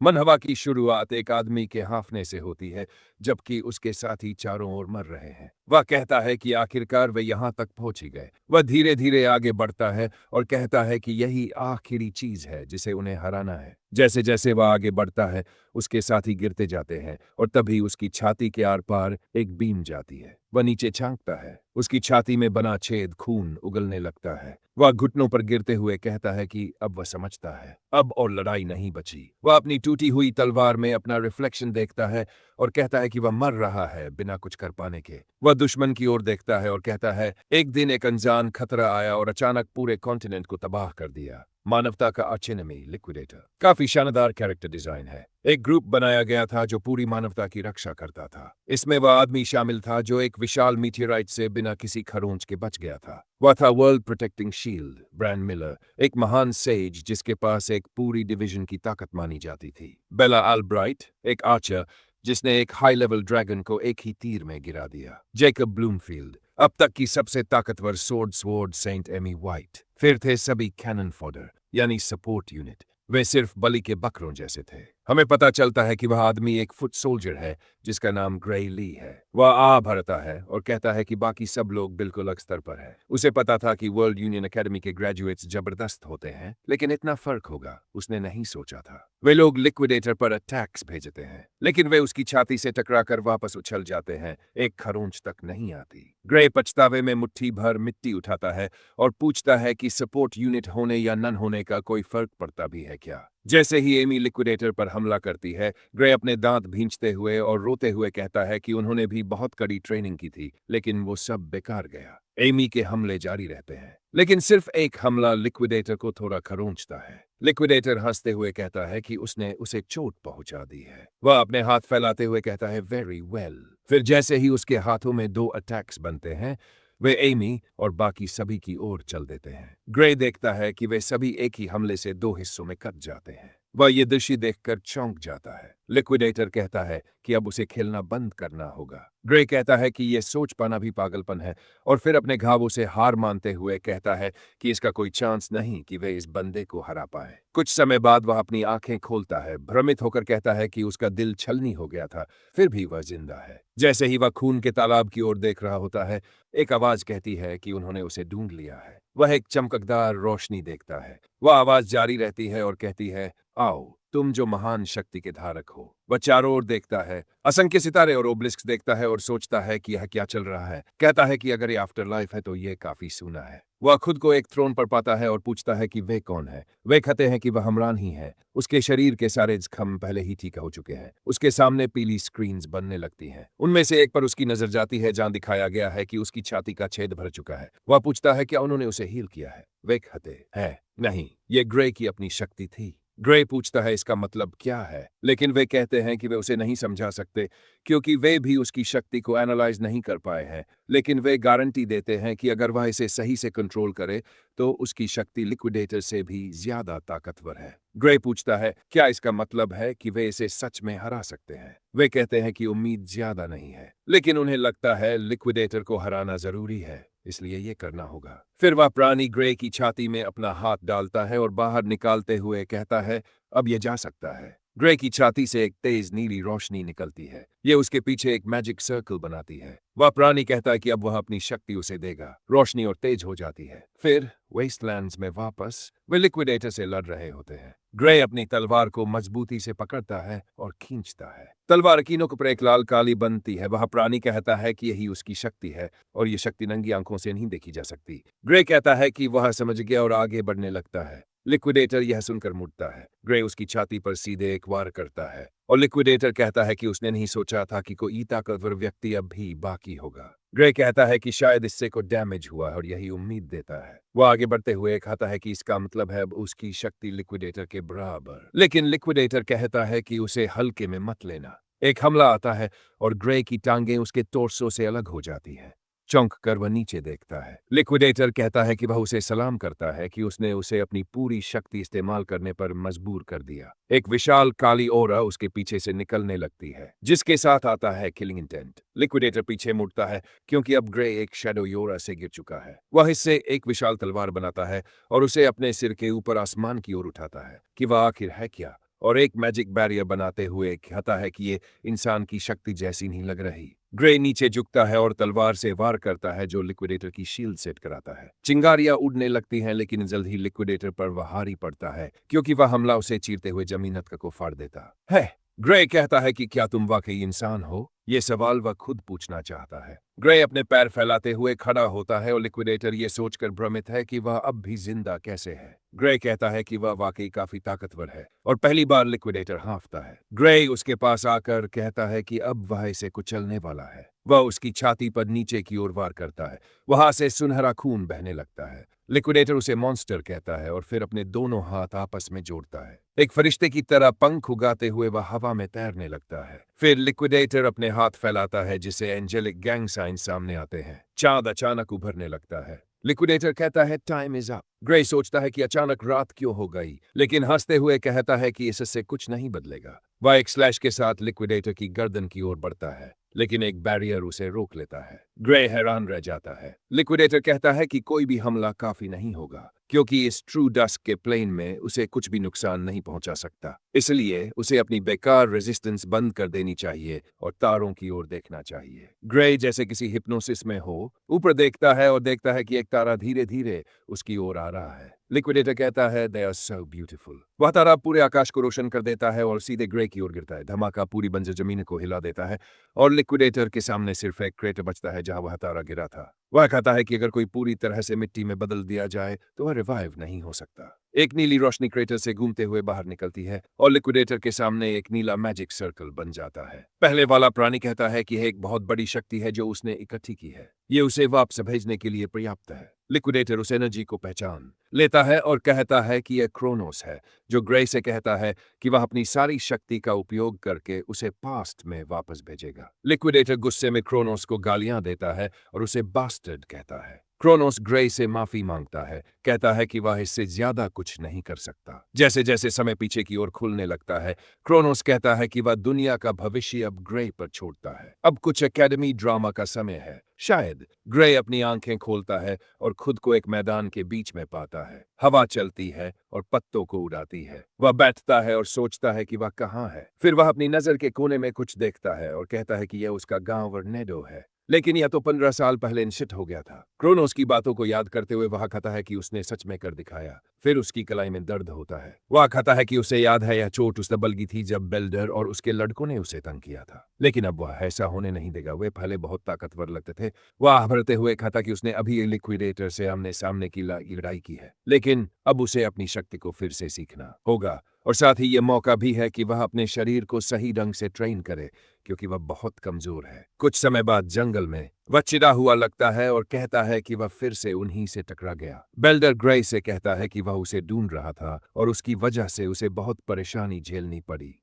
मनहवा की शुरुआत एक आदमी के हांफने से होती है, जबकि उसके साथी चारों ओर मर रहे हैं। वह कहता है कि आखिरकार वे यहाँ तक पहुंच ही गए। वह धीरे धीरे आगे बढ़ता है और कहता है कि यही आखिरी चीज है जिसे उन्हें हराना है। जैसे जैसे वह आगे बढ़ता है, उसके साथी गिरते जाते हैं और तभी उसकी छाती के आर पार एक बीम जाती है। वह नीचे झांकता है। उसकी छाती में बना छेद खून उगलने लगता है। वह घुटनों पर गिरते हुए कहता है कि अब वह समझता है, अब और लड़ाई नहीं बची। वह अपनी टूटी हुई तलवार में अपना रिफ्लेक्शन देखता है और कहता है कि वह मर रहा है बिना कुछ कर पाने के। वह दुश्मन की ओर देखता है और कहता है, एक दिन एक अनजान खतरा आया और अचानक पूरे कॉन्टिनेंट को तबाह कर दिया। मानवता का आर्च एनिमी लिक्विडेटर। काफी शानदार कैरेक्टर डिजाइन है। एक ग्रुप बनाया गया था जो पूरी मानवता की रक्षा करता था। इसमें वह आदमी शामिल था जो एक विशाल मीटियोराइट से बिना किसी खरोंच के बच गया था। वह था world protecting shield brand Miller, एक महान सेज जिसके पास एक पूरी डिवीजन की ताकत मानी जाती थी। बेला अल्ब्राइट, एक आर्चर जिसने एक हाई लेवल ड्रैगन को एक ही तीर में गिरा दिया। जैकब ब्लूमफील्ड, अब तक की सबसे ताकतवर स्वॉर्ड सेंट एमी वाइट। फिर थे सभी कैनन फॉडर यानी सपोर्ट यूनिट। वे सिर्फ बलि के बकरों जैसे थे। हमें पता चलता है कि वह आदमी एक फुट सोल्जर है जिसका नाम ग्रे ली है। वह आ भरता है और कहता है कि बाकी सब लोग बिल्कुल अलग स्तर पर है। उसे पता था कि वर्ल्ड यूनियन एकेडमी के ग्रेजुएट्स जबरदस्त होते हैं, लेकिन इतना फर्क होगा उसने नहीं सोचा था। वे लोग लिक्विडेटर पर अटैक्स भेजते हैं, लेकिन वे उसकी छाती से टकराकर वापस उछल जाते हैं। एक खरोंच तक नहीं आती। ग्रे पछतावे में मुट्ठी भर मिट्टी उठाता है और पूछता है कि सपोर्ट यूनिट होने या नन होने का कोई फर्क पड़ता भी है क्या। जैसे ही एमी लिक्विडेटर पर हमला करती है, ग्रे अपने दांत भींचते हुए और रोते हुए कहता है कि उन्होंने भी बहुत कड़ी ट्रेनिंग की थी, लेकिन वो सब बेकार गया। एमी के हमले जारी रहते हैं, लेकिन सिर्फ एक हमला लिक्विडेटर को थोड़ा खरोंचता है। लिक्विडेटर हंसते हुए कहता है कि उसने उसे चोट पहुंचा दी है। वह अपने हाथ फैलाते हुए कहता है, वेरी वेल। फिर जैसे ही उसके हाथों में दो अटैक्स बनते हैं, वे एमी और बाकी सभी की ओर चल देते हैं। ग्रे देखता है कि वे सभी एक ही हमले से दो हिस्सों में कट जाते हैं। वह ये दृश्य देखकर चौंक जाता है। लिक्विडेटर कहता है कि अब उसे खेलना बंद करना होगा। ग्रे कहता है कि यह सोच पाना भी पागलपन है और फिर अपने घावों से हार मानते हुए कहता है कि इसका कोई चांस नहीं कि वे इस बंदे को हरा पाए। कुछ समय बाद वह अपनी आंखें खोलता है, भ्रमित होकर कहता है कि उसका दिल छलनी हो गया था, फिर भी वह जिंदा है। जैसे ही वह खून के तालाब की ओर देख रहा होता है, एक आवाज कहती है कि उन्होंने उसे ढूंढ लिया है। वह एक चमकदार रोशनी देखता है। वह आवाज जारी रहती है और कहती है, आओ तुम जो महान शक्ति के धारक हो। वह चारों ओर देखता है, असंख्य सितारे और ओब्लिस्क देखता है और सोचता है कि यह क्या चल रहा है। कहता है कि अगर ये आफ्टर लाइफ है तो ये काफी सूना है। वह खुद को एक थ्रोन पर पाता है और पूछता है कि वे कौन है। वे कहते हैं कि वह हमरान ही है। उसके शरीर के सारे जख्म पहले ही ठीक हो चुके हैं। उसके सामने पीली स्क्रीन्स बनने लगती हैं। उनमें से एक पर उसकी नजर जाती है जहां दिखाया गया है कि उसकी छाती का छेद भर चुका है। वह पूछता है क्या उन्होंने उसे हील किया है। वे कहते हैं, नहीं, ये ग्रे की अपनी शक्ति थी। ग्रे पूछता है इसका मतलब क्या है, लेकिन वे कहते हैं कि वे उसे नहीं समझा सकते क्योंकि वे भी उसकी शक्ति को एनालाइज नहीं कर पाए हैं, लेकिन वे गारंटी देते हैं कि अगर वह इसे सही से कंट्रोल करे तो उसकी शक्ति लिक्विडेटर से भी ज्यादा ताकतवर है। ग्रे पूछता है क्या इसका मतलब है कि वे इसे सच में हरा सकते हैं। वे कहते हैं कि उम्मीद ज्यादा नहीं है, लेकिन उन्हें लगता है लिक्विडेटर को हराना जरूरी है, इसलिए ये करना होगा। फिर वह प्राणी ग्रे की छाती में अपना हाथ डालता है और बाहर निकालते हुए कहता है, अब ये जा सकता है। ग्रे की छाती से एक तेज नीली रोशनी निकलती है। ये उसके पीछे एक मैजिक सर्कल बनाती है। वह प्राणी कहता है कि अब वह अपनी शक्ति उसे देगा। रोशनी और तेज हो जाती है। फिर वेस्टलैंड्स में वापस वे लिक्विडेटर से लड़ रहे होते हैं। ग्रे अपनी तलवार को मजबूती से पकड़ता है और खींचता है। तलवार की नोक पर एक लाल काली बनती है। वह प्राणी कहता है कि यही उसकी शक्ति है और ये शक्ति नंगी आंखों से नहीं देखी जा सकती। ग्रे कहता है कि वह समझ गया और आगे बढ़ने लगता है। लिक्विडेटर यह सुनकर मुड़ता है। ग्रे उसकी छाती पर सीधे एक वार करता है और लिक्विडेटर कहता है कि उसने नहीं सोचा था कि कोई ताकतवर व्यक्ति अब भी बाकी होगा। ग्रे कहता है कि शायद इससे को डैमेज हुआ और यही उम्मीद देता है। वो आगे बढ़ते हुए कहता है कि इसका मतलब है अब उसकी शक्ति लिक्विडेटर के बराबर, लेकिन लिक्विडेटर कहता है कि उसे हल्के में मत लेना। एक हमला आता है और ग्रे की टांगें उसके टोर्सो से अलग हो जाती हैं। चौंक कर वह नीचे देखता है। लिक्विडेटर कहता है कि वह उसे सलाम करता है कि उसने उसे अपनी पूरी शक्ति इस्तेमाल करने पर मजबूर कर दिया। एक विशाल काली ओरा उसके पीछे से निकलने लगती है, जिसके साथ आता है किलिंग इंटेंट। लिक्विडेटर पीछे मुड़ता है क्योंकि अब ग्रे एक शैडो योरा से गिर चुका है। वह इससे एक विशाल तलवार बनाता है और उसे अपने सिर के ऊपर आसमान की ओर उठाता है कि वह आखिर है क्या और एक मैजिक बैरियर बनाते हुए कहता है कि ये इंसान की शक्ति जैसी नहीं लग रही। ग्रे नीचे झुकता है और तलवार से वार करता है जो लिक्विडेटर की शील्ड सेट कराता है। चिंगारियां उड़ने लगती हैं लेकिन जल्द ही लिक्विडेटर पर वह हारी पड़ता है क्योंकि वह हमला उसे चीरते हुए जमीन को फाड़ देता है। ग्रे कहता है कि क्या तुम वाकई इंसान हो? ये सवाल वह खुद पूछना चाहता है। ग्रे अपने पैर फैलाते हुए खड़ा होता है और लिक्विडेटर ये सोचकर भ्रमित है कि वह अब भी जिंदा कैसे है। ग्रे कहता है कि वह वाकई काफी ताकतवर है और पहली बार लिक्विडेटर हाँफता है। ग्रे उसके पास आकर कहता है कि अब वह इसे कुचलने वाला है। वह उसकी छाती पर नीचे की ओर वार करता है। वहां से सुनहरा खून बहने लगता है। लिक्विडेटर उसे मॉन्स्टर कहता है और फिर अपने दोनों हाथ आपस में जोड़ता है। एक फरिश्ते की तरह पंख उगाते हुए वह हवा में तैरने लगता है। फिर लिक्विडेटर अपने हाथ फैलाता है जिससे एंजेलिक गैंग साइन सामने आते हैं। चांद अचानक उभरने लगता है। लिक्विडेटर कहता है टाइम इज अप। ग्रे सोचता है कि अचानक रात क्यों हो गई, लेकिन हंसते हुए कहता है कि इससे कुछ नहीं बदलेगा। वह एक स्लैश के साथ लिक्विडेटर की गर्दन की ओर बढ़ता है, लेकिन एक बैरियर उसे रोक लेता है। ग्रे हैरान रह जाता है। लिक्विडेटर कहता है कि कोई भी हमला काफी नहीं होगा क्योंकि इस ट्रू डस्क के प्लेन में उसे कुछ भी नुकसान नहीं पहुंचा सकता। इसलिए उसे अपनी बेकार रेजिस्टेंस बंद कर देनी चाहिए और तारों की ओर देखना चाहिए। ग्रे जैसे किसी हिप्नोसिस में हो ऊपर देखता है और देखता है कि एक तारा धीरे धीरे उसकी ओर आ रहा है। लिक्विडेटर कहता है दे आर सो ब्यूटीफुल। वह तारा पूरे आकाश को रोशन कर देता है और सीधे ग्रे की ओर गिरता है। धमाका पूरी बंजर जमीन को हिला देता है और लिक्विडेटर के सामने सिर्फ एक क्रेटर बचता है जहां वह तारा गिरा था। वह कहता है कि अगर कोई पूरी तरह से मिट्टी में बदल दिया जाए तो वह रिवाइव नहीं हो सकता। एक नीली रोशनी क्रेटर से घूमते हुए बाहर निकलती है और लिक्विडेटर के सामने एक नीला मैजिक सर्कल बन जाता है। पहले वाला प्राणी कहता है कि यह एक बहुत बड़ी शक्ति है जो उसने इकट्ठी की है। ये उसे वापस भेजने के लिए पर्याप्त है। लिक्विडेटर उस एनर्जी को पहचान लेता है और कहता है कि यह क्रोनोस है, जो ग्रे से कहता है कि वह अपनी सारी शक्ति का उपयोग करके उसे पास्ट में वापस भेजेगा। लिक्विडेटर गुस्से में क्रोनोस को गालियां देता है और उसे बास्टर्ड कहता है। क्रोनोस ग्रे से माफी मांगता है, कहता है कि वह इससे ज्यादा कुछ नहीं कर सकता। जैसे जैसे समय पीछे की ओर खुलने लगता है, क्रोनोस कहता है कि वह दुनिया का भविष्य अब ग्रे पर छोड़ता है। अब कुछ एकेडमी ड्रामा का समय है। शायद ग्रे अपनी आंखें खोलता है और खुद को एक मैदान के बीच में पाता है। हवा चलती है और पत्तों को उड़ाती है। वह बैठता है और सोचता है कि वह कहाँ है। फिर वह अपनी नजर के कोने में कुछ देखता है और कहता है कि यह उसका गांव वर्नेडो है, लेकिन यह तो 15 साल पहले निश्चित हो गया था। क्रोनोस की बातों को याद करते हुए वह कहता है कि उसने सच में कर दिखाया। फिर उसकी कलाई में दर्द होता है। वह कहता है कि उसे याद है यह चोट उस दबल की थी जब बेल्डर और उसके लड़कों ने उसे तंग किया था, लेकिन अब वह ऐसा होने नहीं देगा। वे पहले बहुत ताकतवर लगते थे। वह आहरते हुए कहता कि उसने अभी लिक्विडेटर से आमने सामने की लड़ाई की है, लेकिन अब उसे अपनी शक्ति को फिर से सीखना होगा और साथ ही यह मौका भी है कि वह अपने शरीर को सही ढंग से ट्रेन करे क्योंकि वह बहुत कमजोर है। कुछ समय बाद जंगल में वह चिढ़ा हुआ लगता है और कहता है कि वह फिर से उन्हीं से टकरा गया। बेल्डर ग्रे से कहता है कि वह उसे ढूंढ रहा था और उसकी वजह से उसे बहुत परेशानी झेलनी पड़ी।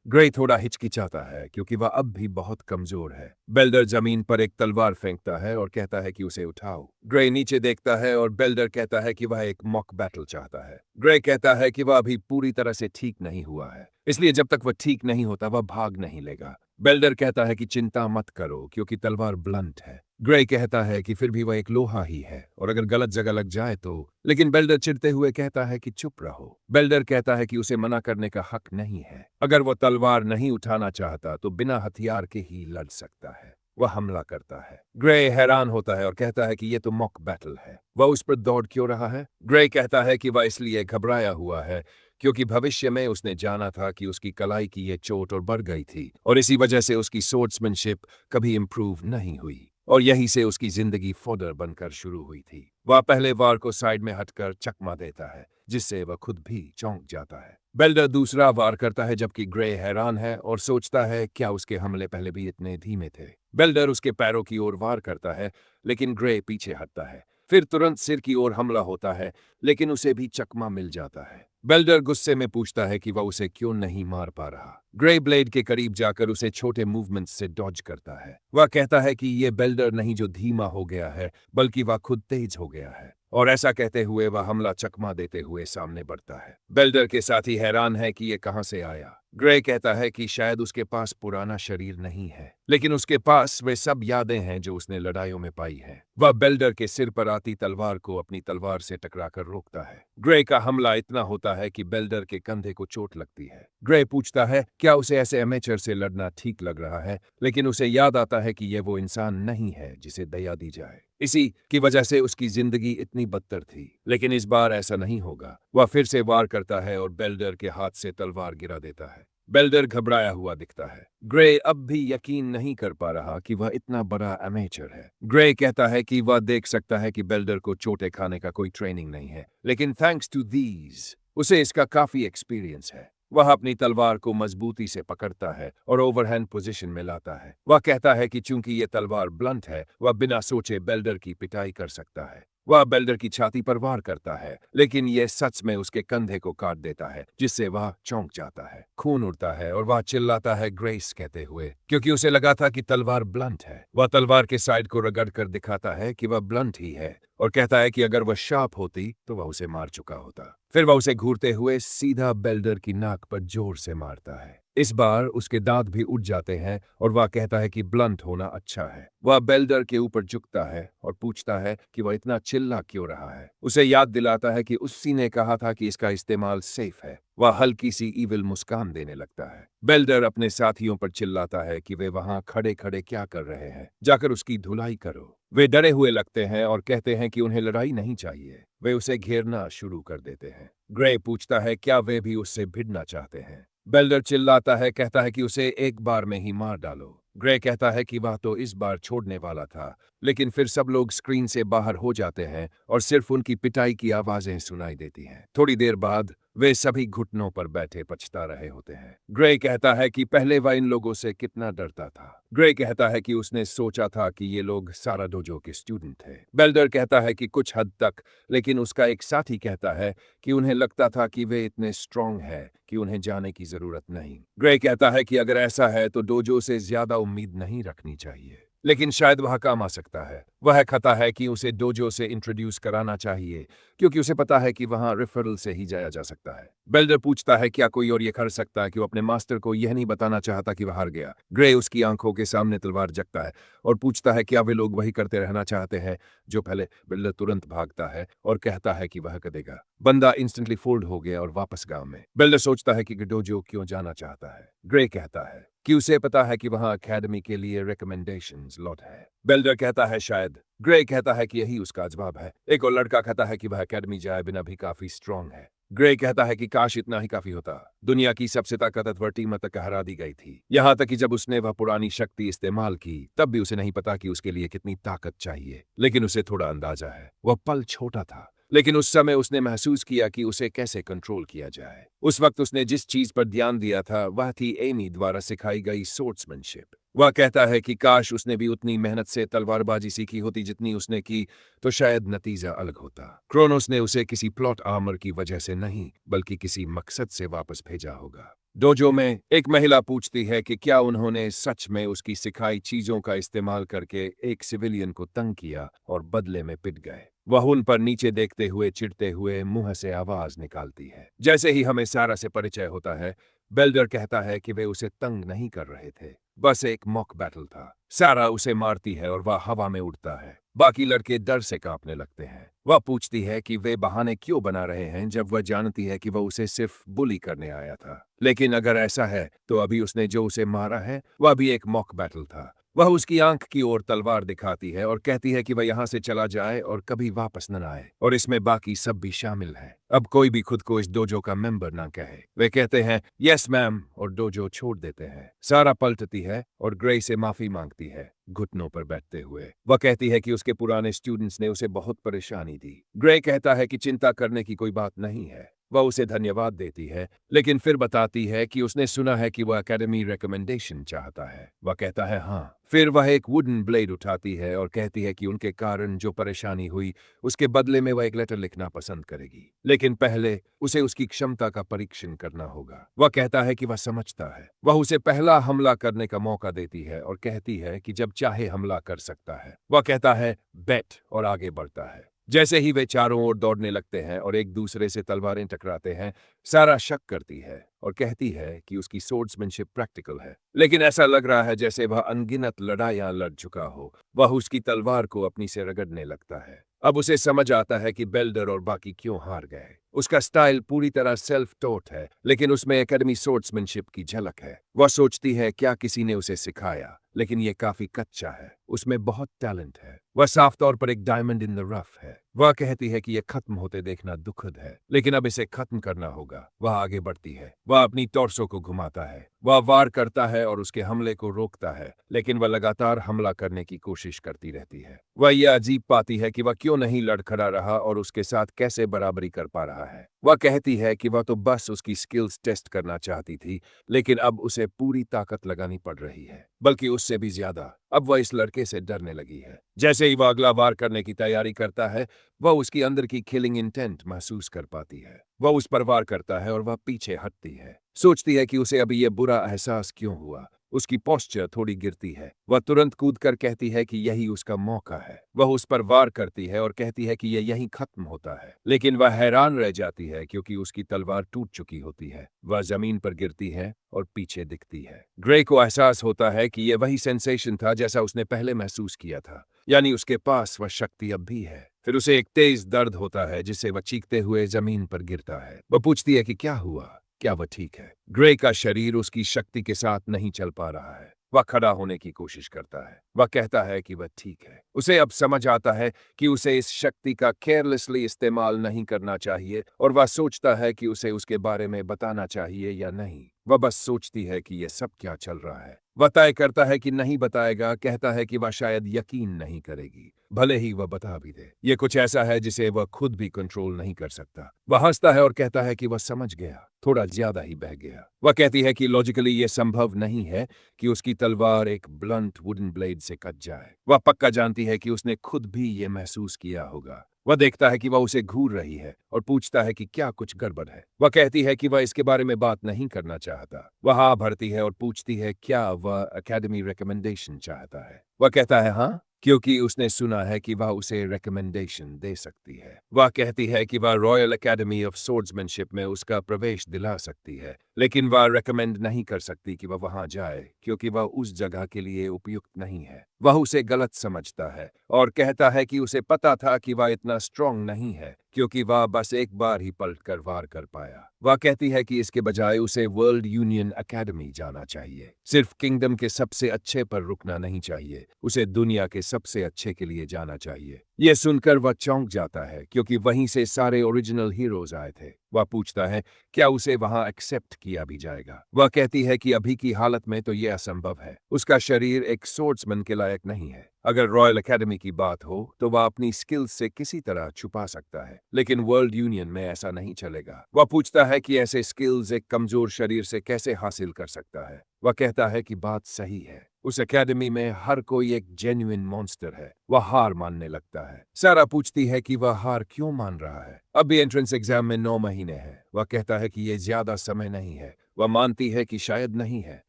ग्रे थोड़ा हिचकिचाता है क्योंकि वह अब भी बहुत कमजोर है। बेल्डर जमीन पर एक तलवार फेंकता है और कहता है कि उसे उठाओ। ग्रे नीचे देखता है और बेल्डर कहता है कि वह एक मॉक बैटल चाहता है। ग्रे कहता है कि वह अभी पूरी तरह से ठीक नहीं हुआ है, इसलिए जब तक वह ठीक नहीं होता वह भाग नहीं लेगा। बेल्डर कहता है कि चिंता मत करो क्योंकि तलवार ब्लंट है। ग्रे कहता है कि फिर भी वह एक लोहा ही है और अगर गलत जगह लग जाए तो, लेकिन बेल्डर चिढ़ते हुए कहता है कि चुप रहो। बेल्डर कहता है कि उसे मना करने का हक नहीं है। अगर वो तलवार नहीं उठाना चाहता तो बिना हथियार के ही लड़ सकता है। वह हमला करता है। ग्रे हैरान होता है और कहता है कि यह तो मॉक बैटल है। वह उस पर दौड़ क्यों रहा है? ग्रे कहता है कि वह इसलिए घबराया हुआ है क्योंकि भविष्य में उसने जाना था कि उसकी कलाई की यह चोट और बढ़ गई थी और इसी वजह से उसकी स्वॉर्ड्समैनशिप कभी इंप्रूव नहीं हुई और यहीं से उसकी जिंदगी फोडर बनकर शुरू हुई थी। वह पहले वार को साइड में हटकर चकमा देता है जिससे वह खुद भी चौंक जाता है। बेल्डर दूसरा वार करता है जबकि ग्रे हैरान है और सोचता है क्या उसके हमले पहले भी इतने धीमे थे। बेल्डर उसके पैरों की ओर वार करता है लेकिन ग्रे पीछे हटता है। फिर तुरंत सिर की ओर हमला होता है लेकिन उसे भी चकमा मिल जाता है। बेल्डर गुस्से में पूछता है कि वह उसे क्यों नहीं मार पा रहा। ग्रे ब्लेड के करीब जाकर उसे छोटे मूवमेंट से डॉज करता है। वह कहता है कि यह बेल्डर नहीं जो धीमा हो गया है बल्कि वह खुद तेज हो गया है और ऐसा कहते हुए वह हमला चकमा देते हुए सामने बढ़ता है। बेल्डर के साथी हैरान है कि यह कहां से आया। ग्रे कहता है कि शायद उसके पास पुराना शरीर नहीं है, लेकिन उसके पास वे सब यादें हैं जो उसने लड़ाइयों में पाई हैं। वह बेल्डर के सिर पर आती तलवार को अपनी तलवार से टकराकर रोकता है। ग्रे का हमला इतना होता है कि बेल्डर के कंधे को चोट लगती है। ग्रे पूछता है क्या उसे ऐसे एमेचर से लड़ना ठीक लग रहा है, लेकिन उसे याद आता है कि यह वो इंसान नहीं है जिसे दया दी जाए। इसी की वजह से उसकी जिंदगी इतनी बदतर थी, लेकिन इस बार ऐसा नहीं होगा। वह फिर से वार करता है और बेल्डर के हाथ से तलवार गिरा देता है। बेल्डर घबराया हुआ दिखता है। ग्रे अब भी यकीन नहीं कर पा रहा कि वह इतना बड़ा अमेचर है। ग्रे कहता है कि वह देख सकता है कि बेल्डर को चोटें खाने का कोई ट्रेनिंग नहीं है, लेकिन थैंक्स टू दीज उसे इसका काफी एक्सपीरियंस है। वह अपनी तलवार को मजबूती से पकड़ता है और ओवरहैंड पोजीशन में लाता है। वह कहता है कि चूंकि ये तलवार ब्लंट है, वह बिना सोचे बेल्डर की पिटाई कर सकता है। वह बेल्डर की छाती पर वार करता है, लेकिन यह सच में उसके कंधे को काट देता है, जिससे वह चौंक जाता है। खून उड़ता है और वह चिल्लाता है ग्रेस कहते हुए, क्योंकि उसे लगा था कि तलवार ब्लंट है। वह तलवार के साइड को रगड़ कर दिखाता है कि वह ब्लंट ही है और कहता है कि अगर वह शार्प होती तो वह उसे मार चुका होता। फिर वह उसे घूरते हुए सीधा बेल्डर की नाक पर जोर से मारता है। इस बार उसके दांत भी उठ जाते हैं और वह कहता है कि ब्लंट होना अच्छा है। वह बेल्डर के ऊपर झुकता है और पूछता है कि वह इतना चिल्ला क्यों रहा है। उसे याद दिलाता है कि उसी ने कहा था कि इसका इस्तेमाल सेफ है। वह हल्की सी ईविल मुस्कान देने लगता है। बेल्डर अपने साथियों पर चिल्लाता है कि वे वहां खड़े खड़े क्या कर रहे हैं, जाकर उसकी धुलाई करो। वे डरे हुए लगते हैं और कहते हैं कि उन्हें लड़ाई नहीं चाहिए। वे उसे घेरना शुरू कर देते हैं। ग्रे पूछता है क्या वे भी उससे भिड़ना चाहते हैं। बेल्डर चिल्लाता है, कहता है कि उसे एक बार में ही मार डालो। ग्रे कहता है कि वह तो इस बार छोड़ने वाला था, लेकिन फिर सब लोग स्क्रीन से बाहर हो जाते हैं और सिर्फ उनकी पिटाई की आवाजें सुनाई देती हैं। थोड़ी देर बाद वे सभी घुटनों पर बैठे पछता रहे होते हैं। ग्रे कहता है कि पहले वह इन लोगों से कितना डरता था। ग्रे कहता है कि उसने सोचा था कि ये लोग सारा डोजो के स्टूडेंट थे। बेल्डर कहता है कि कुछ हद तक, लेकिन उसका एक साथी कहता है कि उन्हें लगता था कि वे इतने स्ट्रांग है कि उन्हें जाने की जरूरत नहीं। ग्रे कहता है कि अगर ऐसा है तो डोजो से ज्यादा उम्मीद नहीं रखनी चाहिए, लेकिन शायद वह काम आ सकता है। वह कहता है कि उसे डोजो से इंट्रोड्यूस कराना चाहिए, क्योंकि उसे पता है कि वहां रेफरल से ही जाया जा सकता है। बेल्डर पूछता है क्या कोई और ये कर सकता है कि वो अपने मास्टर को यह नहीं बताना चाहता कि वह हार गया। ग्रे उसकी आंखों के सामने तलवार जगता है और पूछता है क्या वे लोग वही करते रहना चाहते हैं जो पहले। बेल्डर तुरंत भागता है और कहता है कि वह करेगा। बंदा इंस्टेंटली फोल्ड हो गया और वापस गांव में। बेल्डर सोचता है कि डोजो क्यों जाना चाहता है। ग्रे कहता है कि उसे पता है कि वहां एकेडमी के लिए रिकमेंडेशंस लॉट है। बेल्डर कहता है शायद। ग्रे कहता है कि यही उसका जवाब है। एक और लड़का कहता है कि वह एकेडमी जाए बिना भी काफी स्ट्रांग है। ग्रे कहता है कि काश इतना ही काफी होता। दुनिया की सबसे ताकतवर टीम तक हरा दी गई थी। यहाँ तक कि जब उसने वह पुरानी शक्ति इस्तेमाल की, तब भी उसे नहीं पता कि उसके लिए कितनी ताकत चाहिए, लेकिन उसे थोड़ा अंदाजा है। वह पल छोटा था, लेकिन उस समय उसने महसूस किया कि उसे कैसे कंट्रोल किया जाए। उस वक्त उसने जिस चीज पर ध्यान दिया था वह थी एमी द्वारा सिखाई गई सोर्ट्समैनशिप। वह कहता है कि काश उसने भी उतनी मेहनत से तलवारबाजी सीखी होती जितनी उसने की, तो शायद नतीजा अलग होता। क्रोनोस ने उसे किसी प्लॉट आर्मर की वजह से नहीं, बल्कि किसी मकसद से वापस भेजा होगा। डोजो में एक महिला पूछती है कि क्या उन्होंने सच में उसकी सिखाई चीजों का इस्तेमाल करके एक सिविलियन को तंग किया और बदले में पिट गए। वह उन पर नीचे देखते हुए चिढ़ते हुए मुंह से आवाज निकालती है। जैसे ही हमें सारा से परिचय होता है, बेल्डर कहता है कि वे उसे तंग नहीं कर रहे थे, बस एक मॉक बैटल था। सारा उसे मारती है और वह हवा में उड़ता है। बाकी लड़के डर से कांपने लगते हैं। वह पूछती है कि वे बहाने क्यों बना रहे हैं जब वह जानती है कि वह उसे सिर्फ बुली करने आया था। लेकिन अगर ऐसा है तो अभी उसने जो उसे मारा है वह भी एक मॉक बैटल था। वह उसकी आंख की ओर तलवार दिखाती है और कहती है कि वह यहाँ से चला जाए और कभी वापस न आए, और इसमें बाकी सब भी शामिल है। अब कोई भी खुद को इस डोजो का मेंबर ना कहे। वे कहते हैं यस मैम और डोजो छोड़ देते हैं। सारा पलटती है और ग्रे से माफी मांगती है, घुटनों पर बैठते हुए। वह कहती है कि उसके पुराने स्टूडेंट्स ने उसे बहुत परेशानी दी। ग्रे कहता है कि चिंता करने की कोई बात नहीं है। वह उसे धन्यवाद देती है, लेकिन फिर बताती है कि उसने सुना है कि वह एकेडमी रिकमेंडेशन चाहता है। वह कहता है हाँ। फिर वह एक वुडन ब्लेड उठाती है और कहती है कि उनके कारण जो परेशानी हुई उसके बदले में वह एक लेटर लिखना पसंद करेगी, लेकिन पहले उसे उसकी क्षमता का परीक्षण करना होगा। वह कहता है कि वह समझता है। वह उसे पहला हमला करने का मौका देती है और कहती है कि जब चाहे हमला कर सकता है। वह कहता है बेट और आगे बढ़ता है। जैसे ही वे चारों ओर दौड़ने लगते हैं और एक दूसरे से तलवारें टकराते हैं, सारा शक करती है और कहती है कि उसकी सोर्ड्समैनशिप प्रैक्टिकल है। लेकिन ऐसा लग रहा है जैसे वह अनगिनत लड़ाइयां लड़ चुका हो। वह उसकी तलवार को अपनी से रगड़ने लगता है। अब उसे समझ आता है कि बेल्डर और बाकी क्यों हार गए। उसका स्टाइल पूरी तरह सेल्फ टॉट है, लेकिन उसमें एकेडमी सोर्ड्समैनशिप की झलक है। वह सोचती है क्या किसी ने उसे सिखाया, लेकिन ये काफी कच्चा है। उसमें बहुत टैलेंट है। वह साफ तौर पर एक डायमंड इन द रफ है। वह कहती है कि यह खत्म होते देखना दुखद है, लेकिन अब इसे खत्म करना होगा। वह आगे बढ़ती है। वह अपनी टॉर्सो को घुमाता है। वह वार करता है और उसके हमले को रोकता है, लेकिन वह लगातार हमला करने की कोशिश करती रहती है। वह यह अजीब पाती है कि वह क्यों नहीं लड़खड़ा रहा और उसके साथ कैसे बराबरी कर पा रहा है। वह कहती है कि वह तो बस उसकी स्किल्स टेस्ट करना चाहती थी, लेकिन अब उसे पूरी ताकत लगानी पड़ रही है, बल्कि उससे भी ज्यादा। अब वह इस लड़के से डरने लगी है। जैसे ही वह अगला वार करने की तैयारी करता है, वह उसकी अंदर की किलिंग इंटेंट महसूस कर पाती है। वह उस पर वार करता है और वह पीछे हटती है। सोचती है कि उसे अभी यह बुरा एहसास क्यों हुआ। उसकी पोस्चर थोड़ी गिरती है। वह तुरंत कूदकर कहती है कि यही उसका मौका है। वह उस पर वार करती है और कहती है कि यह यहीं खत्म होता है, लेकिन वह हैरान रह जाती है क्योंकि उसकी तलवार टूट चुकी होती है। वह जमीन पर गिरती है और पीछे दिखती है। ग्रे को एहसास होता है कि यह वही सेंसेशन था जैसा उसने पहले महसूस किया था, यानी उसके पास वह शक्ति अब भी है। फिर उसे एक तेज दर्द होता है जिससे वह चीखते हुए जमीन पर गिरता है। वह पूछती है कि क्या हुआ, क्या वह ठीक है? ग्रे का शरीर उसकी शक्ति के साथ नहीं चल पा रहा है। वह खड़ा होने की कोशिश करता है। वह कहता है कि वह ठीक है। उसे अब समझ आता है कि उसे इस शक्ति का केयरलेसली इस्तेमाल नहीं करना चाहिए और वह सोचता है कि उसे उसके बारे में बताना चाहिए या नहीं। वह बस सोचती है कि यह सब क्या चल रहा है। वह तय करता है कि नहीं बताएगा, कहता है कि वह शायद यकीन नहीं करेगी, भले ही वह बता भी दे। ये कुछ ऐसा है जिसे वह खुद भी कंट्रोल नहीं कर सकता। वह हंसता है और कहता है कि वह समझ गया, थोड़ा ज्यादा ही बह गया। वह कहती है कि लॉजिकली यह संभव नहीं है कि उसकी तलवार एक ब्लंट वुडन ब्लेड से कट जाए। वह पक्का जानती है कि उसने खुद भी ये महसूस किया होगा। वह देखता है कि वह उसे घूर रही है और पूछता है कि क्या कुछ गड़बड़ है। वह कहती है कि वह इसके बारे में बात नहीं करना चाहता। वह हाँ भरती है और पूछती है क्या वह एकेडमी रिकमेंडेशन चाहता है। वह कहता है हाँ, क्योंकि उसने सुना है कि वह उसे रिकमेंडेशन दे सकती है। वह कहती है कि वह रॉयल एकेडमी ऑफ सोर्ड्समैनशिप में उसका प्रवेश दिला सकती है, लेकिन वह रेकमेंड नहीं कर सकती कि वह वहां जाए क्योंकि वह उस जगह के लिए उपयुक्त नहीं है। वह उसे गलत समझता है और कहता है कि उसे पता था कि वह इतना स्ट्रांग नहीं है क्योंकि वह बस एक बार ही पलटकर वार कर पाया। वह कहती है कि इसके बजाय उसे वर्ल्ड यूनियन एकेडमी जाना चाहिए। सिर्फ किंगडम के सबसे अच्छे पर रुकना नहीं चाहिए, उसे दुनिया के सबसे अच्छे के लिए जाना चाहिए। यह सुनकर वह चौंक जाता है क्योंकि वहीं से सारे ओरिजिनल हीरोज आए थे। वह पूछता है क्या उसे वहां एक्सेप्ट किया भी जाएगा। वह कहती है कि अभी की हालत में तो यह असंभव है। उसका शरीर एक सोर्ड्समैन के लायक नहीं है। अगर रॉयल एकेडमी की बात हो तो वह अपनी स्किल्स से किसी तरह छुपा सकता है, लेकिन वर्ल्ड यूनियन में ऐसा नहीं चलेगा। वह पूछता है कि ऐसे स्किल्स एक कमजोर शरीर से कैसे हासिल कर सकता है। वह कहता है कि बात सही है, उस एकेडमी में हर कोई एक जेन्युइन मॉन्स्टर है। वह हार मानने लगता है। सारा पूछती है कि वह हार क्यों मान रहा है। अब भी एंट्रेंस एग्जाम में 9 महीने हैं। वह कहता है कि यह ज्यादा समय नहीं है। वह मानती है कि शायद नहीं है,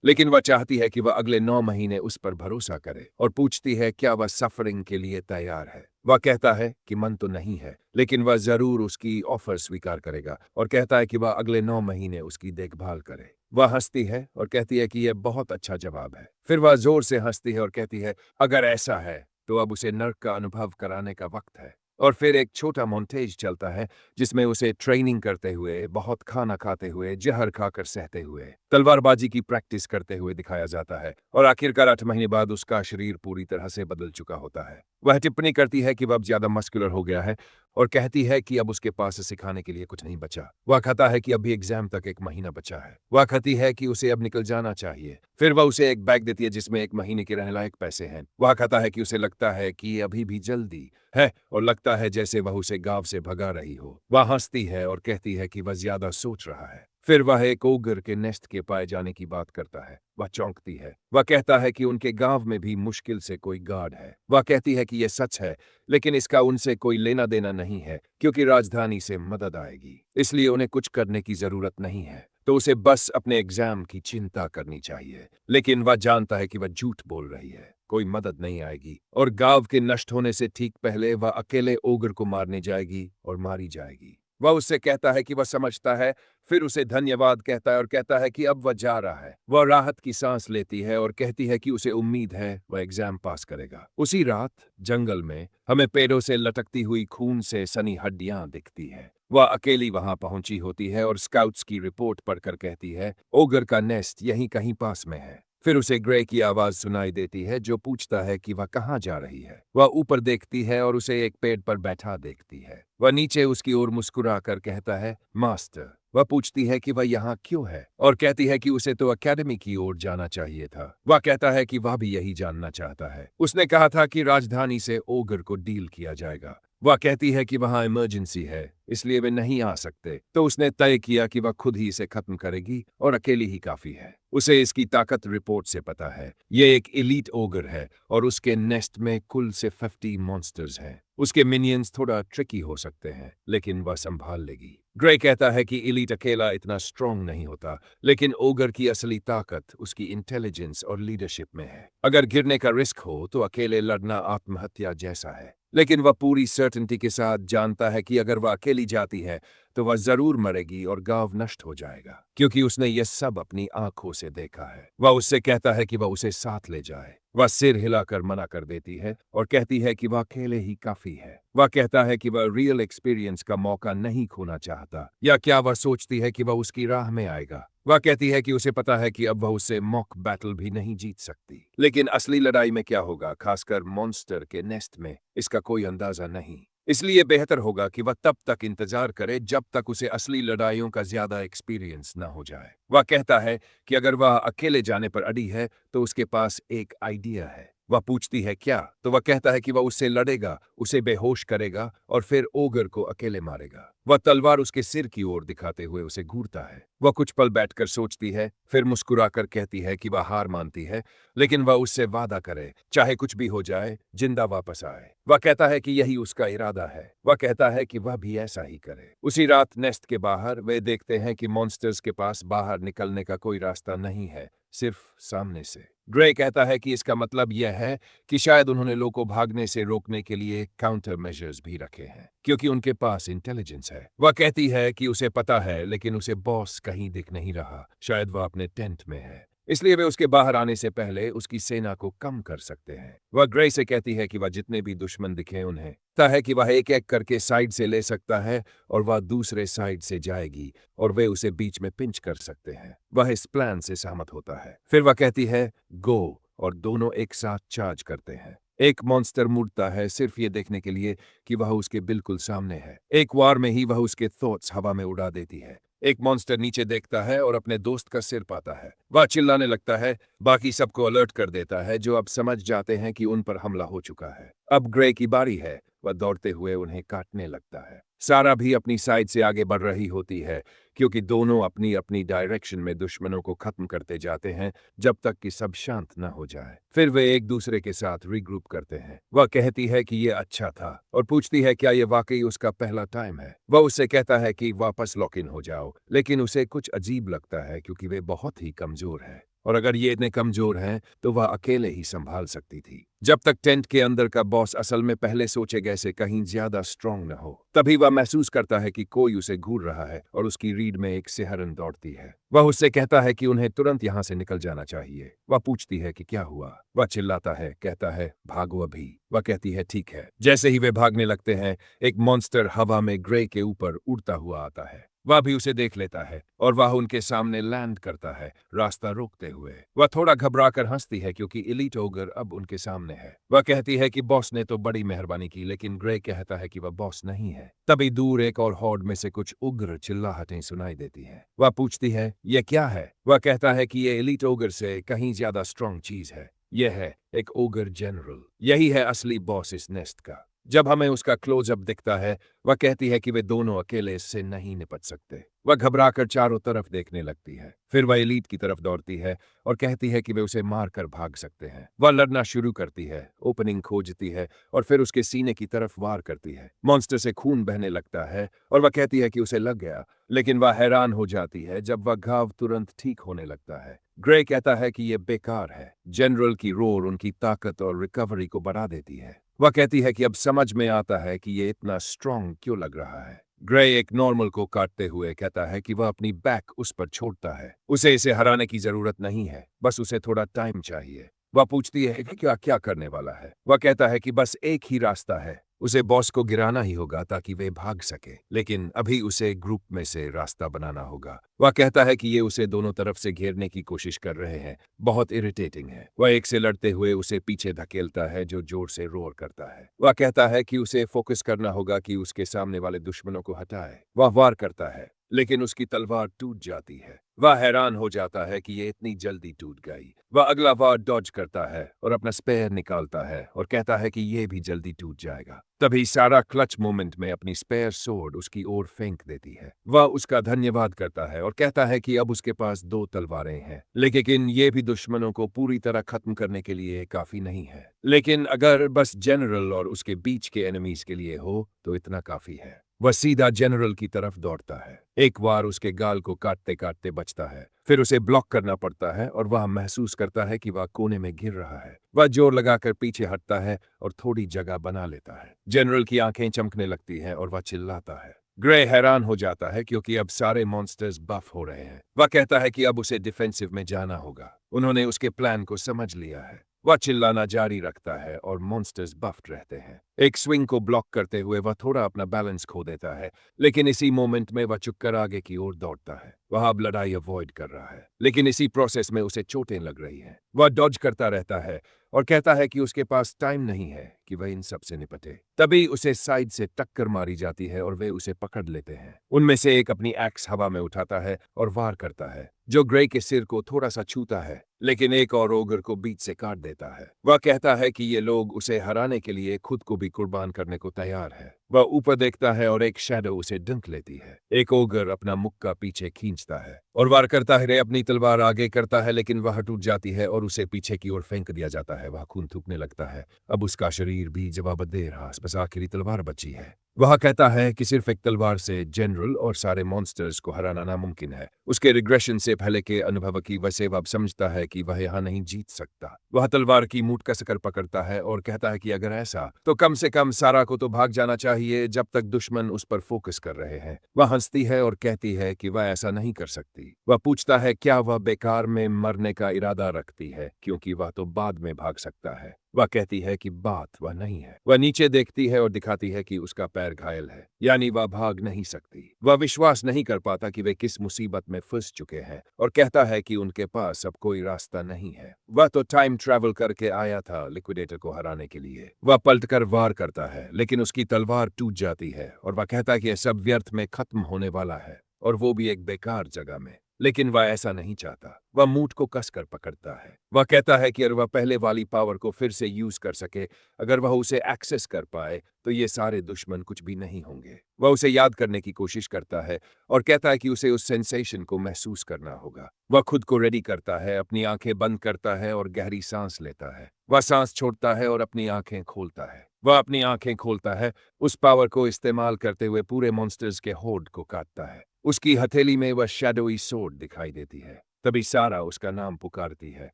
लेकिन वह चाहती है कि वह अगले 9 महीने उस पर भरोसा करे और पूछती है क्या वह सफरिंग के लिए तैयार है। वह कहता है कि मन तो नहीं है, लेकिन वह जरूर उसकी ऑफर स्वीकार करेगा और कहता है कि वह अगले 9 महीने उसकी देखभाल करे। वह हंसती है और कहती है कि यह बहुत अच्छा जवाब है। फिर वह जोर से हंसती है और कहती है अगर ऐसा है तो अब उसे नर्क का अनुभव कराने का वक्त है। और फिर एक छोटा मोन्टेज चलता है जिसमें उसे ट्रेनिंग करते हुए, बहुत खाना खाते हुए, जहर खाकर सहते हुए, तलवारबाजी की प्रैक्टिस करते हुए दिखाया जाता है और आखिरकार 8 महीने बाद उसका शरीर पूरी तरह से बदल चुका होता है। वह टिप्पणी करती है कि वह अब ज्यादा मस्कुलर हो गया है और कहती है कि अब उसके पास सिखाने के लिए कुछ नहीं बचा। वह कहता है कि अभी एग्जाम तक 1 महीना बचा है। वह कहती है कि उसे अब निकल जाना चाहिए। फिर वह उसे एक बैग देती है जिसमें 1 महीने के रहने लायक पैसे हैं। वह कहता है कि उसे लगता है कि अभी भी जल्दी है और लगता है जैसे वह उसे गांव से भगा रही हो। वह हंसती है और कहती है कि वह ज्यादा सोच रहा है। फिर वह एक ओगर के नेस्ट के पाए जाने की बात करता है। वह चौंकती है। वह कहता है कि उनके गांव में भी मुश्किल से कोई गार्ड है। वह कहती है कि यह सच है, लेकिन इसका उनसे कोई लेना देना नहीं है क्योंकि राजधानी से मदद आएगी, इसलिए उन्हें कुछ करने की जरूरत नहीं है। तो उसे बस अपने एग्जाम की चिंता करनी चाहिए, लेकिन वह जानता है कि वह झूठ बोल रही है। कोई मदद नहीं आएगी और गांव के नष्ट होने से ठीक पहले वह अकेले ओगर को मारने जाएगी और मारी जाएगी। वह उससे कहता है कि वह समझता है, फिर उसे धन्यवाद कहता है और कहता है कि अब वह जा रहा है। वह राहत की सांस लेती है और कहती है कि उसे उम्मीद है वह एग्जाम पास करेगा। उसी रात जंगल में हमें पेड़ों से लटकती हुई खून से सनी हड्डियां दिखती है। वह अकेली वहां पहुंची होती है और स्काउट्स की रिपोर्ट पढ़कर कहती है ओगर का नेस्ट यहीं कहीं पास में है। फिर उसे ग्रे की आवाज सुनाई देती है जो पूछता है कि वह कहाँ जा रही है। वह ऊपर देखती है और उसे एक पेड़ पर बैठा देखती है। वह नीचे उसकी ओर मुस्कुरा कर कहता है मास्टर। वह पूछती है कि वह यहाँ क्यों है और कहती है कि उसे तो एकेडमी की ओर जाना चाहिए था। वह कहता है कि वह भी यही जानना चाहता है। उसने कहा था कि राजधानी से ओगर को डील किया जाएगा। वह कहती है कि वहां इमरजेंसी है इसलिए वे नहीं आ सकते, तो उसने तय किया कि वह खुद ही इसे खत्म करेगी और अकेली ही काफी है। उसे इसकी ताकत रिपोर्ट से पता है। ये एक एलीट ओगर है और उसके नेस्ट में कुल से 50 मॉन्स्टर्स हैं। उसके मिनियंस थोड़ा ट्रिकी हो सकते हैं लेकिन वह संभाल लेगी। ग्रे कहता है कि एलीट अकेला इतना स्ट्रांग नहीं होता, लेकिन ओगर की असली ताकत उसकी इंटेलिजेंस और लीडरशिप में है। अगर गिरने का रिस्क हो तो अकेले लड़ना आत्महत्या जैसा है, लेकिन वह पूरी सर्टेनिटी के साथ जानता है कि अगर वह अकेली जाती है तो वह जरूर मरेगी और गांव नष्ट हो जाएगा, क्योंकि उसने यह सब अपनी आंखों से देखा है। वह उससे कहता है कि वह उसे साथ ले जाए। वह सिर हिलाकर मना कर देती है और कहती है कि वह अकेले ही काफी है। वह कहता है कि वह रियल एक्सपीरियंस का मौका नहीं खोना चाहता, या क्या वह सोचती है कि वह उसकी राह में आएगा। वह कहती है कि उसे पता है कि अब वह उससे मॉक बैटल भी नहीं जीत सकती, लेकिन असली लड़ाई में क्या होगा, खासकर मॉन्स्टर के नेस्ट में, इसका कोई अंदाजा नहीं। इसलिए बेहतर होगा कि वह तब तक इंतजार करे जब तक उसे असली लड़ाइयों का ज्यादा एक्सपीरियंस न हो जाए। वह कहता है कि अगर वह अकेले जाने पर अड़ी है तो उसके पास एक आइडिया है। वह पूछती है क्या, तो वह कहता है कि वह उससे लड़ेगा, उसे बेहोश करेगा और फिर ओगर को अकेले मारेगा। वह तलवार उसके सिर की ओर दिखाते हुए उसे घूरता है। वह कुछ पल बैठकर सोचती है, फिर मुस्कुराकर कहती है कि वह हार मानती है, लेकिन वह उससे वादा करे चाहे कुछ भी हो जाए जिंदा वापस आए। वह कहता है कि यही उसका इरादा है। वह कहता है कि वह भी ऐसा ही करे। उसी रात नेस्ट के बाहर वे देखते हैं कि मॉन्स्टर्स के पास बाहर निकलने का कोई रास्ता नहीं है, सिर्फ सामने से। ग्रे कहता है कि इसका मतलब यह है कि शायद उन्होंने लोगों को भागने से रोकने के लिए काउंटर मेजर्स भी रखे हैं, क्योंकि उनके पास इंटेलिजेंस है। वह कहती है कि उसे पता है, लेकिन उसे बॉस कहीं दिख नहीं रहा। शायद वह अपने टेंट में है, इसलिए वे उसके बाहर आने से पहले उसकी सेना को कम कर सकते हैं। वह ग्रे से कहती है कि वह जितने भी दुश्मन दिखे उन्हें पता है कि वह एक एक करके साइड से ले सकता है और वह दूसरे साइड से जाएगी और वे उसे बीच में पिंच कर सकते हैं। वह इस प्लान से सहमत होता है। फिर वह कहती है गो, और दोनों एक साथ चार्ज करते हैं। एक मॉन्स्टर मुड़ता है सिर्फ ये देखने के लिए कि वह उसके बिल्कुल सामने है। एक वार में ही वह उसके थॉट्स हवा में उड़ा देती है। एक मॉन्स्टर नीचे देखता है और अपने दोस्त का सिर पाता है। वह चिल्लाने लगता है, बाकी सबको अलर्ट कर देता है जो अब समझ जाते हैं कि उन पर हमला हो चुका है। अब ग्रे की बारी है। वह दौड़ते हुए उन्हें काटने लगता है। सारा भी अपनी साइड से आगे बढ़ रही होती है, क्योंकि दोनों अपनी अपनी डायरेक्शन में दुश्मनों को खत्म करते जाते हैं जब तक कि सब शांत न हो जाए। फिर वे एक दूसरे के साथ रीग्रुप करते हैं। वह कहती है कि यह अच्छा था और पूछती है क्या यह वाकई उसका पहला टाइम है। वह उससे कहता है कि वापस लॉक इन हो जाओ, लेकिन उसे कुछ अजीब लगता है क्योंकि वे बहुत ही कमजोर है, और अगर ये इतने कमजोर हैं तो वह अकेले ही संभाल सकती थी, जब तक टेंट के अंदर का बॉस असल में पहले सोचे गए से कहीं ज्यादा स्ट्रांग न हो। तभी वह महसूस करता है कि कोई उसे घूर रहा है और उसकी रीढ़ में एक सिहरन दौड़ती है। वह उससे कहता है कि उन्हें तुरंत यहाँ से निकल जाना चाहिए। वह पूछती है कि क्या हुआ। वह चिल्लाता है, कहता है भागो अभी। वह कहती है ठीक है। जैसे ही वे भागने लगते हैं, एक मॉन्स्टर हवा में ग्रे के ऊपर उड़ता हुआ आता है। वह भी उसे देख लेता है और वह उनके सामने लैंड करता है, रास्ता रोकते हुए। वह थोड़ा घबराकर हंसती है क्योंकि एलीट ओगर अब उनके सामने है। वह कहती है कि बॉस ने तो बड़ी मेहरबानी की, लेकिन ग्रे कहता है कि वह बॉस नहीं है। तभी दूर एक और हॉर्ड में से कुछ उग्र चिल्लाहटें सुनाई देती हैं। वह पूछती है यह क्या है। वह कहता है कि यह एलीट ओगर से कहीं ज्यादा स्ट्रांग चीज है। यह है एक ओगर जनरल। यही है असली बॉस इस नेस्ट का। जब हमें उसका क्लोजअप दिखता है, वह कहती है कि वे दोनों अकेले इससे नहीं निपट सकते। वह घबराकर चारों तरफ देखने लगती है। फिर वह एलीट की तरफ दौड़ती है और कहती है कि वे उसे मारकर भाग सकते हैं। वह लड़ना शुरू करती है, ओपनिंग खोजती है और फिर उसके सीने की तरफ वार करती है। मॉन्स्टर से खून बहने लगता है और वह कहती है कि उसे लग गया, लेकिन वह हैरान हो जाती है जब वह घाव तुरंत ठीक होने लगता है। ग्रे कहता है कि यह बेकार है। जनरल की रोर उनकी ताकत और रिकवरी को बढ़ा देती है। वह कहती है कि अब समझ में आता है कि ये इतना स्ट्रांग क्यों लग रहा है। ग्रे एक नॉर्मल को काटते हुए कहता है कि वह अपनी बैक उस पर छोड़ता है। उसे इसे हराने की जरूरत नहीं है, बस उसे थोड़ा टाइम चाहिए। वह पूछती है कि क्या क्या करने वाला है। वह कहता है कि बस एक ही रास्ता है, उसे बॉस को गिराना ही होगा ताकि वे भाग सके, लेकिन अभी उसे ग्रुप में से रास्ता बनाना होगा। वह कहता है कि ये उसे दोनों तरफ से घेरने की कोशिश कर रहे हैं, बहुत इरिटेटिंग है। वह एक से लड़ते हुए उसे पीछे धकेलता है जो जोर से रोर करता है। वह कहता है कि उसे फोकस करना होगा कि उसके सामने वाले दुश्मनों को हटाए। वह वार करता है, लेकिन उसकी तलवार टूट जाती है। वह हैरान हो जाता है कि ये इतनी जल्दी टूट गई। वह अगला वार डॉज करता है और अपना स्पेयर निकालता है और कहता है कि ये भी जल्दी टूट जाएगा। तभी सारा क्लच मोमेंट में अपनी स्पेयर सोर्ड उसकी ओर फेंक देती है। वह उसका धन्यवाद करता है और कहता है कि अब उसके पास 2 तलवारें हैं, लेकिन ये भी दुश्मनों को पूरी तरह खत्म करने के लिए काफी नहीं है। लेकिन अगर बस जनरल और उसके बीच के एनिमीज के लिए हो तो इतना काफी है। वह सीधा जनरल की तरफ दौड़ता है। एक बार उसके गाल को काटते काटते बचता है, फिर उसे ब्लॉक करना पड़ता है और वह महसूस करता है कि वह कोने में गिर रहा है। वह जोर लगाकर पीछे हटता है और थोड़ी जगह बना लेता है। जनरल की आंखें चमकने लगती हैं और वह चिल्लाता है। ग्रे हैरान हो जाता है क्योंकि अब सारे मॉन्स्टर्स बफ हो रहे हैं। वह कहता है कि अब उसे डिफेंसिव में जाना होगा। उन्होंने उसके प्लान को समझ लिया है। वह चिल्लाना जारी रखता है और मॉन्स्टर्स बफ्ड रहते हैं। एक स्विंग को ब्लॉक करते हुए वह थोड़ा अपना बैलेंस खो देता है, लेकिन इसी मोमेंट में वह चुपकर आगे की ओर दौड़ता है। वह अब लड़ाई अवॉइड कर रहा है, लेकिन इसी प्रोसेस में उसे चोटें लग रही हैं। वह डॉज करता रहता है और कहता है कि उसके पास टाइम नहीं है कि वह इन सब से निपटे। तभी उसे साइड से टक्कर मारी जाती है और वे उसे पकड़ लेते हैं। उनमें से एक अपनी एक्स हवा में उठाता है और वार करता है, जो ग्रे के सिर को थोड़ा सा छूता है, लेकिन एक और ओगर को बीच से काट देता है। वह कहता है कि ये लोग उसे हराने के लिए खुद को भी कुर्बान करने को तैयार है। वह ऊपर देखता है और एक शैडो उसे डंक लेती है। एक ओगर अपना मुक्का पीछे खींचता है और वार करता है। अपनी तलवार आगे करता है, लेकिन वह टूट जाती है और उसे पीछे की ओर फेंक दिया जाता है। वह खून थूकने लगता है। अब उसका शरीर भी जवाब दे रहा, बस आखिरी तलवार बची है। वह कहता है कि सिर्फ एक तलवार से जनरल और सारे मॉन्स्टर्स को हराना नामुमकिन है। उसके रिग्रेशन से पहले के अनुभव की वजह से वह समझता है कि वह यहाँ नहीं जीत सकता। वह तलवार की मूठ कसकर पकड़ता है और कहता है कि अगर ऐसा तो कम से कम सारा को तो भाग जाना चाहिए जब तक दुश्मन उस पर फोकस कर रहे हैं। वह हंसती है और कहती है कि वह ऐसा नहीं कर सकती। वह पूछता है क्या वह बेकार में मरने का इरादा रखती है, क्योंकि वह तो बाद में भाग सकता है। वह कहती है कि बात वह नहीं है। वह नीचे देखती है और दिखाती है कि उसका पैर घायल है, यानी वह भाग नहीं सकती। वह विश्वास नहीं कर पाता कि वे किस मुसीबत में फंस चुके हैं और कहता है कि उनके पास अब कोई रास्ता नहीं है। वह तो टाइम ट्रैवल करके आया था लिक्विडेटर को हराने के लिए। वह पलटकर वार करता है, लेकिन उसकी तलवार टूट जाती है और वह कहता है कि यह सब व्यर्थ में खत्म होने वाला है, और वो भी एक बेकार जगह में। लेकिन वह ऐसा नहीं चाहता। वह मूठ को कसकर पकड़ता है। वह कहता है कि अगर वह पहले वाली पावर को फिर से यूज कर सके, अगर वह उसे एक्सेस कर पाए, तो ये सारे दुश्मन कुछ भी नहीं होंगे। वह उसे याद करने की कोशिश करता है और कहता है कि उसे उस सेंसेशन को महसूस करना होगा। वह खुद को रेडी करता है, अपनी आंखें बंद करता है और गहरी सांस लेता है। वह सांस छोड़ता है और अपनी आंखें खोलता है। वह अपनी आंखें खोलता है, उस पावर को इस्तेमाल करते हुए पूरे मॉन्स्टर्स के होर्ड को काटता है। उसकी हथेली में वह शैडोई सोर्ड दिखाई देती है। तभी सारा उसका नाम पुकारती है।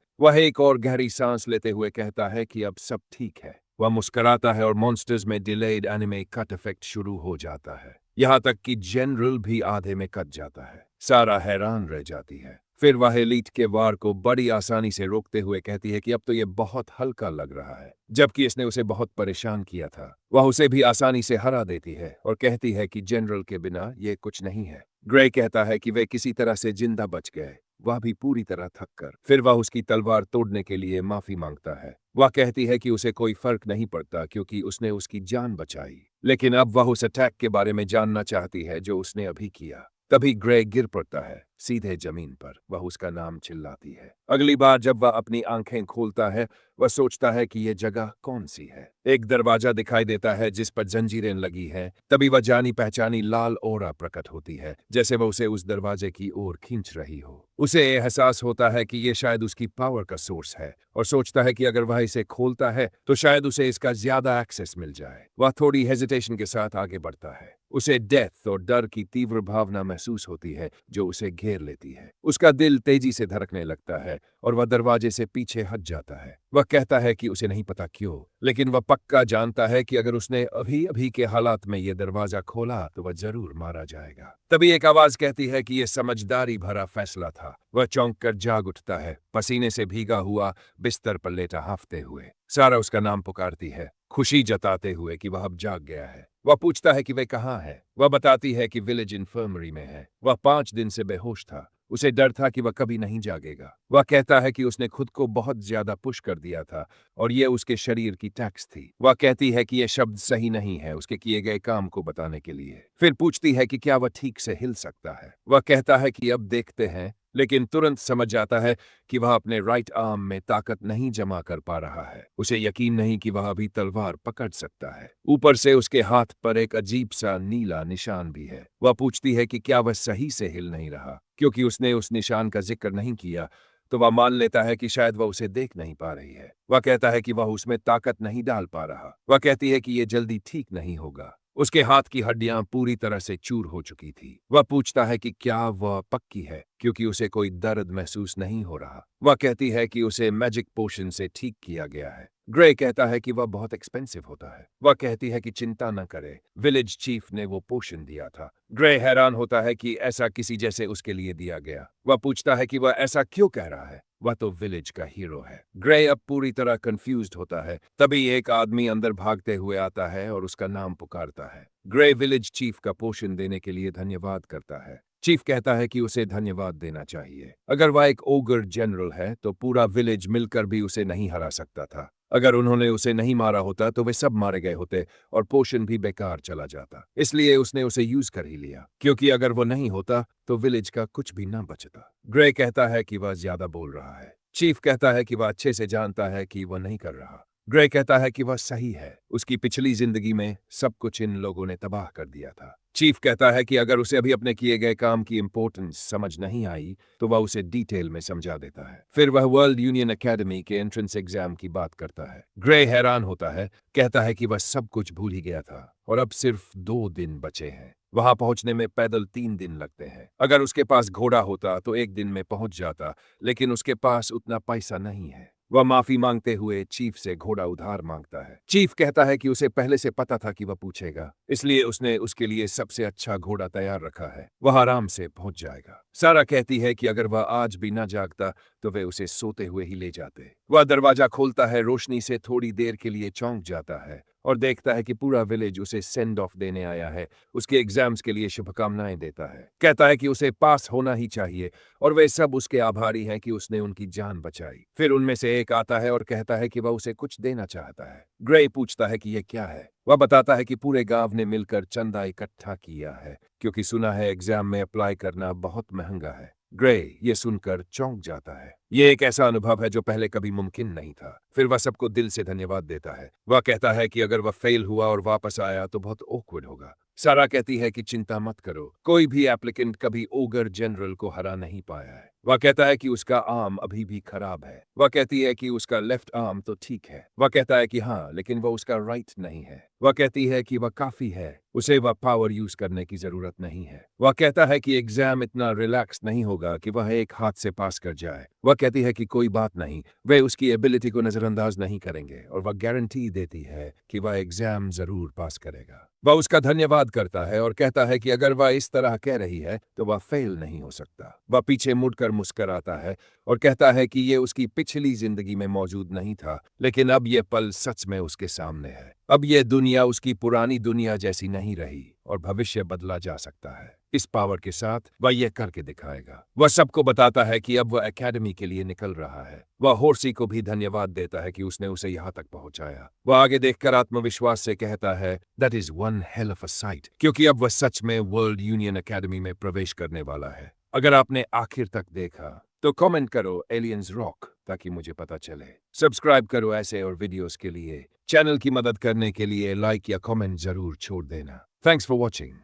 वह एक और गहरी सांस लेते हुए कहता है कि अब सब ठीक है। वह मुस्कुराता है और मॉन्स्टर्स में डिलेड एनिमे कट इफेक्ट शुरू हो जाता है, यहाँ तक कि जनरल भी आधे में कट जाता है। सारा हैरान रह जाती है। फिर वह एलीट के वार को बड़ी आसानी से रोकते हुए कहती है कि अब तो ये बहुत हल्का लग रहा है, जबकि इसने उसे बहुत परेशान किया था। वह उसे भी आसानी से हरा देती है और कहती है कि जनरल के बिना ये कुछ नहीं है। ग्रे कहता है कि वे किसी तरह से जिंदा बच गए, वह भी पूरी तरह थक कर। फिर वह उसकी तलवार तोड़ने के लिए माफी मांगता है। वह कहती है कि उसे कोई फर्क नहीं पड़ता क्योंकि उसने उसकी जान बचाई, लेकिन अब वह उस अटैक के बारे में जानना चाहती है जो उसने अभी किया। तभी ग्रे गिर पड़ता है सीधे जमीन पर। वह उसका नाम चिल्लाती है। अगली बार जब वह अपनी आंखें खोलता है, वह सोचता है कि यह जगह कौन सी है। एक दरवाजा दिखाई देता है जिस पर जंजीरें लगी हैं। तभी वह जानी पहचानी लाल ओरा प्रकट होती है, जैसे वह उसे उस दरवाजे की ओर खींच रही हो। उसे एहसास होता है कि यह शायद उसकी पावर का सोर्स है और सोचता है कि अगर वह इसे खोलता है तो शायद उसे इसका ज्यादा एक्सेस मिल जाए। वह थोड़ी हेजिटेशन के साथ आगे बढ़ता है। उसे डेथ और डर की तीव्र भावना महसूस होती है जो उसे घेर लेती है। उसका दिल तेजी से धड़कने लगता है और वह दरवाजे से पीछे हट जाता है। वह कहता है कि उसे नहीं पता क्यों, लेकिन वह पक्का जानता है कि अगर उसने अभी अभी के हालात में यह दरवाजा खोला तो वह जरूर मारा जाएगा। तभी एक आवाज कहती है कि यह समझदारी भरा फैसला था। वह चौंक कर जाग उठता है, पसीने से भीगा हुआ, बिस्तर पर लेटा हांफते हुए। सारा उसका नाम पुकारती है, खुशी जताते हुए कि वह अब जाग गया है। वह पूछता है कि वह कहाँ है। वह बताती है कि विलेज इन्फर्मरी में है। वह 5 दिन से बेहोश था। उसे डर था कि वह कभी नहीं जागेगा। वह कहता है कि उसने खुद को बहुत ज्यादा पुश कर दिया था और यह उसके शरीर की टैक्स थी। वह कहती है कि यह शब्द सही नहीं है उसके किए गए काम को बताने के लिए। फिर पूछती है कि क्या वह ठीक से हिल सकता है। वह कहता है कि अब देखते हैं, लेकिन तुरंत समझ जाता है कि वह अपने राइट आर्म में ताकत नहीं जमा कर पा रहा है। उसे यकीन नहीं कि वह अभी तलवार पकड़ सकता है। ऊपर से उसके हाथ पर एक अजीब सा नीला निशान भी है। वह पूछती है कि क्या वह सही से हिल नहीं रहा। क्योंकि उसने उस निशान का जिक्र नहीं किया तो वह मान लेता है कि शायद वह उसे देख नहीं पा रही है। वह कहता है कि वह उसमें ताकत नहीं डाल पा रहा। वह कहती है कि यह जल्दी ठीक नहीं होगा। उसके हाथ की हड्डियां पूरी तरह से चूर हो चुकी थी। वह पूछता है कि क्या वह पक्की है, क्योंकि उसे कोई दर्द महसूस नहीं हो रहा। वह कहती है कि उसे मैजिक पोशन से ठीक किया गया है। ग्रे कहता है कि वह बहुत एक्सपेंसिव होता है। वह कहती है कि चिंता न करे, विलेज चीफ ने वो पोशन दिया था। ग्रे हैरान होता है कि ऐसा किसी जैसे उसके लिए दिया गया। वह पूछता है कि वह ऐसा क्यों कह रहा है। वह तो विलेज का हीरो है। ग्रे अब पूरी तरह कंफ्यूज्ड होता है। तभी एक आदमी अंदर भागते हुए आता है और उसका नाम पुकारता है। ग्रे विलेज चीफ का पोषण देने के लिए धन्यवाद करता है। चीफ कहता है कि उसे धन्यवाद देना चाहिए। अगर वह एक ओगर जनरल है तो पूरा विलेज मिलकर भी उसे नहीं हरा सकता था। अगर उन्होंने उसे नहीं मारा होता तो वे सब मारे गए होते और पोषण भी बेकार चला जाता। इसलिए उसने उसे यूज कर ही लिया, क्योंकि अगर वो नहीं होता तो विलेज का कुछ भी ना बचता। ग्रे कहता है कि वह ज्यादा बोल रहा है। चीफ कहता है कि वह अच्छे से जानता है कि वह नहीं कर रहा। ग्रे कहता है कि वह सही है। उसकी पिछली जिंदगी में सब कुछ इन लोगों ने तबाह कर दिया था। चीफ कहता है कि अगर उसे अभी अपने किए गए काम की इंपॉर्टेंस समझ नहीं आई तो वह उसे डिटेल में समझा देता है। फिर वह वर्ल्ड यूनियन एकेडमी के एंट्रेंस एग्जाम की बात करता है। ग्रे हैरान होता है, कहता है कि वह सब कुछ भूल ही गया था और अब सिर्फ 2 दिन बचे हैं। वहां पहुंचने में पैदल 3 दिन लगते हैं। अगर उसके पास घोड़ा होता तो 1 दिन में पहुंच जाता, लेकिन उसके पास उतना पैसा नहीं है। वह माफी मांगते हुए चीफ से घोड़ा उधार मांगता है। चीफ कहता है कि उसे पहले से पता था कि वह पूछेगा, इसलिए उसने उसके लिए सबसे अच्छा घोड़ा तैयार रखा है। वह आराम से पहुंच जाएगा। सारा कहती है कि अगर वह आज भी न जागता तो वे उसे सोते हुए ही ले जाते। वह दरवाजा खोलता है, रोशनी से थोड़ी देर के लिए चौंक जाता है और देखता है कि पूरा विलेज उसे सेंड ऑफ देने आया है। उसके एग्जाम्स के लिए शुभकामनाएं देता है। कहता है कि उसे पास होना ही चाहिए और वे सब उसके आभारी हैं कि उसने उनकी जान बचाई। फिर उनमें से एक आता है और कहता है कि वह उसे कुछ देना चाहता है। ग्रे पूछता है कि यह क्या है। वह बताता है कि पूरे गांव ने मिलकर चंदा इकट्ठा किया है, क्योंकि सुना है एग्जाम में अप्लाई करना बहुत महंगा है। ग्रे ये सुनकर चौंक जाता है। ये एक ऐसा अनुभव है जो पहले कभी मुमकिन नहीं था। फिर वह सबको दिल से धन्यवाद देता है। वह कहता है कि अगर वह फेल हुआ और वापस आया तो बहुत ऑकवर्ड होगा। सारा कहती है कि चिंता मत करो, कोई भी एप्लीकेंट कभी ओगर जनरल को हरा नहीं पाया है। वह कहता है कि उसका आर्म अभी भी खराब है। वह कहती है कि उसका लेफ्ट आर्म तो ठीक है। वह कहता है कि हाँ, लेकिन वह उसका राइट नहीं है। वह कहती है कि वह काफी है, उसे वह पावर यूज करने की जरूरत नहीं है। वह कहता है कि एग्जाम इतना रिलैक्स नहीं होगा कि वह एक हाथ से पास कर जाए। वह कहती है कि कोई बात नहीं, वे उसकी एबिलिटी को नजरअंदाज नहीं करेंगे और वह गारंटी देती है कि वह एग्जाम जरूर पास करेगा। वह उसका धन्यवाद करता है और कहता है कि अगर वह इस तरह कह रही है तो वह फेल नहीं हो सकता। वह पीछे मुड़कर मुस्कराता है और कहता है कि ये उसकी पिछली जिंदगी में मौजूद नहीं था, लेकिन अब यह पल सच में उसके सामने है। अब यह दुनिया उसकी पुरानी दुनिया जैसी नहीं रही और भविष्य बदला जा सकता है। इस पावर के साथ वह यह करके दिखाएगा। वह सबको बताता है कि अब वह एकेडमी के लिए निकल रहा है। वह होर्सी को भी धन्यवाद देता है कि उसने उसे यहाँ तक पहुंचाया। वह आगे देखकर आत्मविश्वास से कहता है, that is one hell of a site, क्योंकि अब वह सच में वर्ल्ड यूनियन एकेडमी में प्रवेश करने वाला है। अगर आपने आखिर तक देखा तो कमेंट करो एलियंस रॉक ताकि मुझे पता चले। सब्सक्राइब करो ऐसे और वीडियोस के लिए। चैनल की मदद करने के लिए लाइक या कमेंट जरूर छोड़ देना। Thanks for watching.